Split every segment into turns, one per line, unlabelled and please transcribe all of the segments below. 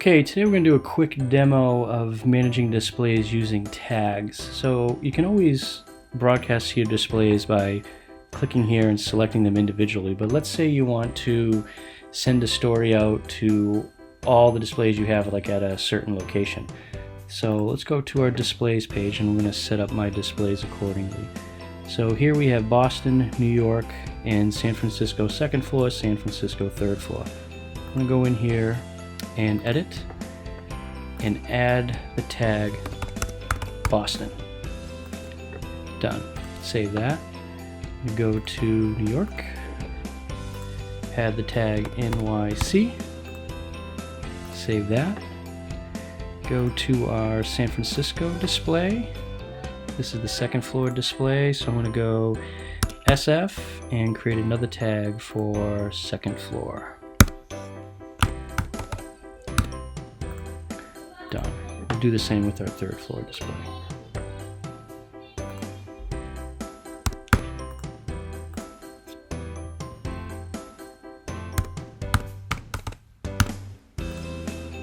Okay, today we're going to do a quick demo of managing displays using tags. So you can always broadcast to your displays by clicking here and selecting them individually, but let's say you want to send a story out to all the displays you have like at a certain location. So let's go to our displays page and I'm going to set up my displays accordingly. So here we have Boston, New York, and San Francisco 2nd floor, San Francisco 3rd floor. I'm going to go in here and edit and add the tag Boston. Done. Save that. You go to New York, add the tag NYC, save that. Go to our San Francisco display. This is the 2nd floor display, so I'm going to go SF and create another tag for 2nd floor. Done. We'll do the same with our 3rd floor display.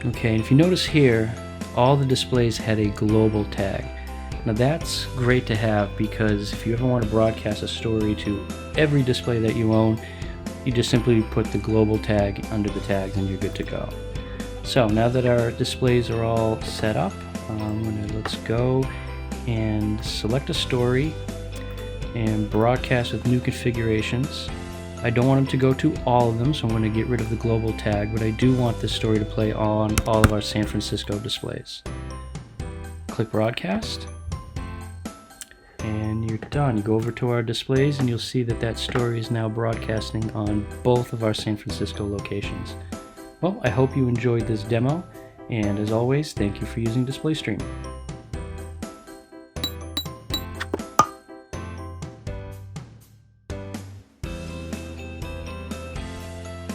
Okay, and if you notice here, all the displays had a global tag. Now that's great to have because if you ever want to broadcast a story to every display that you own, you just simply put the global tag under the tags and you're good to go. So now that our displays are all set up, let's go and select a story and broadcast with new configurations. I don't want them to go to all of them, so I'm going to get rid of the global tag, but I do want this story to play on all of our San Francisco displays. Click broadcast and you're done. You go over to our displays and you'll see that that story is now broadcasting on both of our San Francisco locations. Well, I hope you enjoyed this demo, and as always, thank you for using Display.Stream.